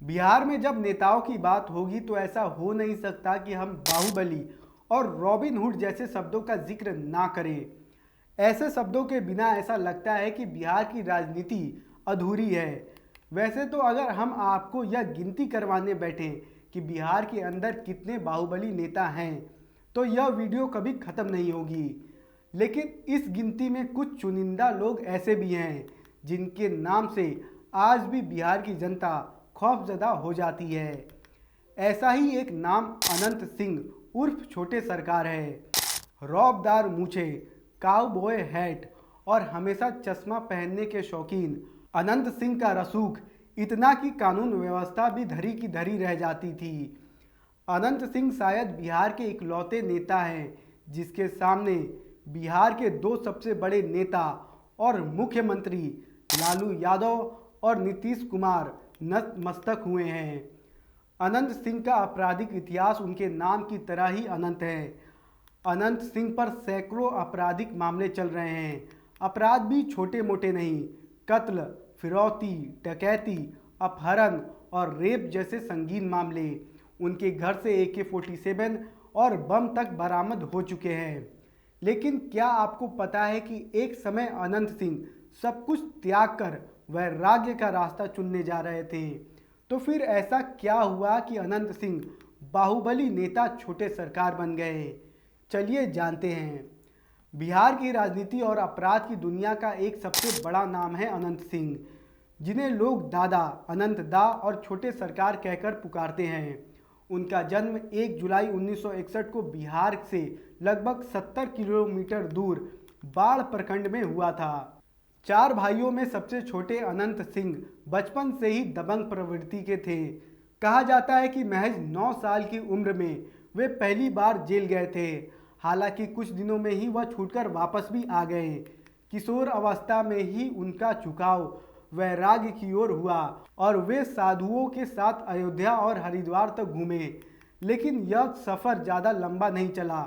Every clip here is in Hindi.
बिहार में जब नेताओं की बात होगी तो ऐसा हो नहीं सकता कि हम बाहुबली और रॉबिन हुड जैसे शब्दों का जिक्र ना करें। ऐसे शब्दों के बिना ऐसा लगता है कि बिहार की राजनीति अधूरी है। वैसे तो अगर हम आपको यह गिनती करवाने बैठें कि बिहार के अंदर कितने बाहुबली नेता हैं तो यह वीडियो कभी ख़त्म नहीं होगी। लेकिन इस गिनती में कुछ चुनिंदा लोग ऐसे भी हैं जिनके नाम से आज भी बिहार की जनता खौफजदा हो जाती है। ऐसा ही एक नाम अनंत सिंह उर्फ छोटे सरकार है। रौबदार मूछे, काउबॉय हैट और हमेशा चश्मा पहनने के शौकीन अनंत सिंह का रसूख इतना कि कानून व्यवस्था भी धरी की धरी रह जाती थी। अनंत सिंह शायद बिहार के इकलौते नेता हैं जिसके सामने बिहार के दो सबसे बड़े नेता और मुख्यमंत्री लालू यादव और नीतीश कुमार नतमस्तक हुए हैं। अनंत सिंह का आपराधिक इतिहास उनके नाम की तरह ही अनंत है। अनंत सिंह पर सैकड़ों आपराधिक मामले चल रहे हैं। अपराध भी छोटे मोटे नहीं, कत्ल, फिरौती, डकैती, अपहरण और रेप जैसे संगीन मामले। उनके घर से AK-47 और बम तक बरामद हो चुके हैं। लेकिन क्या आपको पता है कि एक समय अनंत सिंह सब कुछ त्याग कर वैराग्य का रास्ता चुनने जा रहे थे? तो फिर ऐसा क्या हुआ कि अनंत सिंह बाहुबली नेता छोटे सरकार बन गए? चलिए जानते हैं। बिहार की राजनीति और अपराध की दुनिया का एक सबसे बड़ा नाम है अनंत सिंह, जिन्हें लोग दादा, अनंत दा और छोटे सरकार कहकर पुकारते हैं। उनका जन्म 1 जुलाई 1961 को बिहार से लगभग 70 किलोमीटर दूर बाढ़ प्रखंड में हुआ था। चार भाइयों में सबसे छोटे अनंत सिंह बचपन से ही दबंग प्रवृत्ति के थे। कहा जाता है कि महज 9 साल की उम्र में वे पहली बार जेल गए थे। हालांकि कुछ दिनों में ही वह छूटकर वापस भी आ गए। किशोर अवस्था में ही उनका झुकाव वैराग्य की ओर हुआ और वे साधुओं के साथ अयोध्या और हरिद्वार तक घूमे। लेकिन यह सफ़र ज़्यादा लंबा नहीं चला।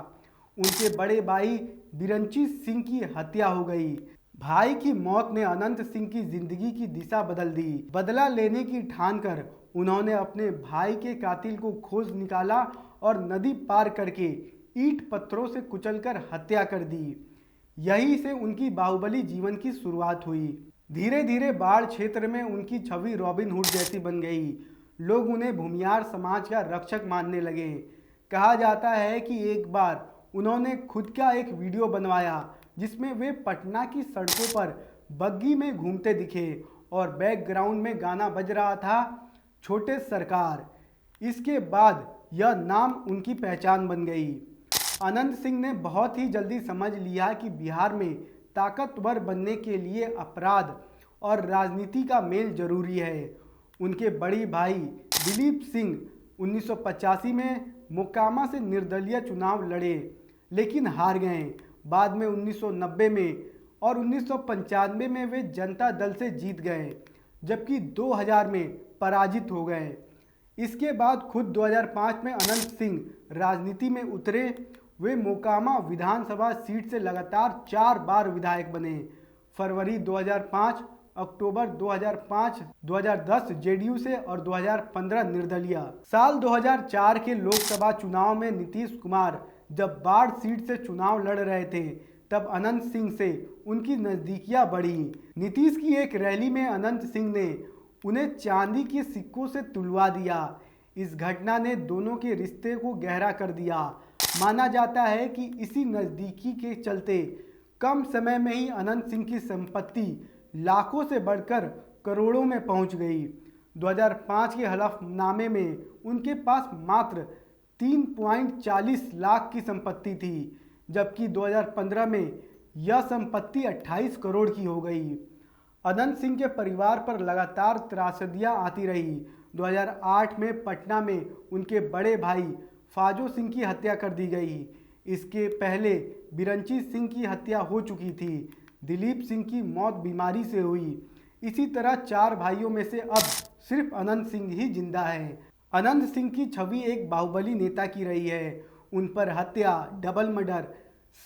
उनके बड़े भाई बिरंची सिंह की हत्या हो गई। भाई की मौत ने अनंत सिंह की जिंदगी की दिशा बदल दी। बदला लेने की ठान कर उन्होंने अपने भाई के कातिल को खोज निकाला और नदी पार करके ईंट पत्थरों से कुचलकर हत्या कर दी। यहीं से उनकी बाहुबली जीवन की शुरुआत हुई। धीरे धीरे बाढ़ क्षेत्र में उनकी छवि रॉबिन हुड जैसी बन गई। लोग उन्हें भूमियार समाज का रक्षक मानने लगे। कहा जाता है कि एक बार उन्होंने खुद का एक वीडियो बनवाया जिसमें वे पटना की सड़कों पर बग्गी में घूमते दिखे और बैकग्राउंड में गाना बज रहा था, छोटे सरकार। इसके बाद यह नाम उनकी पहचान बन गई। अनंत सिंह ने बहुत ही जल्दी समझ लिया कि बिहार में ताकतवर बनने के लिए अपराध और राजनीति का मेल जरूरी है। उनके बड़े भाई दिलीप सिंह 1985 में मोकामा से निर्दलीय चुनाव लड़े लेकिन हार गए। बाद में 1990 में और 1995 में वे जनता दल से जीत गए, जबकि 2000 में पराजित हो गए। इसके बाद खुद 2005 में अनंत सिंह राजनीति में उतरे। वे मोकामा विधानसभा सीट से लगातार 4 बार विधायक बने। फरवरी 2005, अक्टूबर 2005, 2010 जेडीयू से और 2015 निर्दलीय। साल 2004 के लोकसभा चुनाव में नीतीश कुमार जब बाढ़ सीट से चुनाव लड़ रहे थे तब अनंत सिंह से उनकी नज़दीकियां बढ़ी। नीतीश की एक रैली में अनंत सिंह ने उन्हें चांदी के सिक्कों से तुलवा दिया। इस घटना ने दोनों के रिश्ते को गहरा कर दिया। माना जाता है कि इसी नज़दीकी के चलते कम समय में ही अनंत सिंह की संपत्ति लाखों से बढ़कर करोड़ों में पहुंच गई। 2005 के हलफनामे में उनके पास मात्र 3.40 लाख की संपत्ति थी, जबकि 2015 में यह संपत्ति 28 करोड़ की हो गई। अनंत सिंह के परिवार पर लगातार त्रासदियां आती रही। 2008 में पटना में उनके बड़े भाई फाजो सिंह की हत्या कर दी गई। इसके पहले बिरंची सिंह की हत्या हो चुकी थी। दिलीप सिंह की मौत बीमारी से हुई। इसी तरह 4 भाइयों में से अब सिर्फ अनंत सिंह ही जिंदा है। अनंत सिंह की छवि एक बाहुबली नेता की रही है। उन पर हत्या, डबल मर्डर,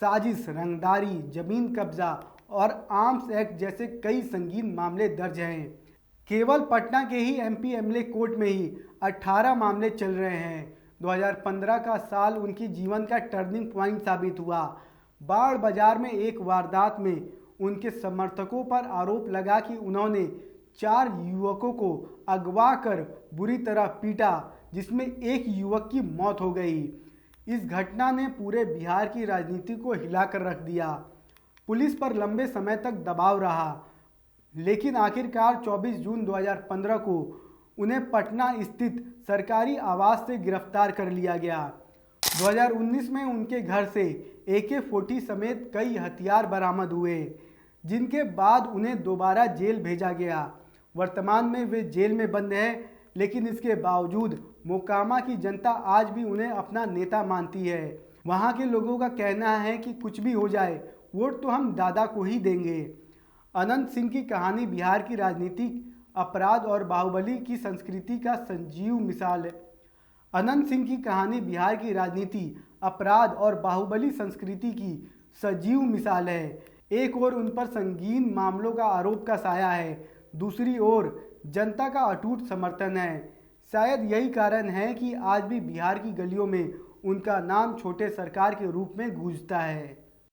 साजिश, रंगदारी, जमीन कब्जा और आर्म्स एक्ट जैसे कई संगीन मामले दर्ज हैं। केवल पटना के ही एमपी एमएलए कोर्ट में ही 18 मामले चल रहे हैं। 2015 का साल उनकी जीवन का टर्निंग पॉइंट साबित हुआ। बाढ़ बाजार में एक वारदात में उनके समर्थकों पर आरोप लगा कि उन्होंने 4 युवकों को अगवा कर बुरी तरह पीटा, जिसमें एक युवक की मौत हो गई। इस घटना ने पूरे बिहार की राजनीति को हिलाकर रख दिया। पुलिस पर लंबे समय तक दबाव रहा, लेकिन आखिरकार 24 जून 2015 को उन्हें पटना स्थित सरकारी आवास से गिरफ्तार कर लिया गया। 2019 में उनके घर से AK-40 समेत कई हथियार बरामद हुए, जिनके बाद उन्हें दोबारा जेल भेजा गया। वर्तमान में वे जेल में बंद हैं, लेकिन इसके बावजूद मोकामा की जनता आज भी उन्हें अपना नेता मानती है। वहां के लोगों का कहना है कि कुछ भी हो जाए, वोट तो हम दादा को ही देंगे। अनंत सिंह की कहानी बिहार की राजनीतिक अपराध और बाहुबली की संस्कृति का संजीव मिसाल है। अनंत सिंह की कहानी बिहार की राजनीति, अपराध और बाहुबली संस्कृति की सजीव मिसाल है। एक ओर उन पर संगीन मामलों का आरोप का साया है, दूसरी ओर जनता का अटूट समर्थन है। शायद यही कारण है कि आज भी बिहार की गलियों में उनका नाम छोटे सरकार के रूप में गूंजता है।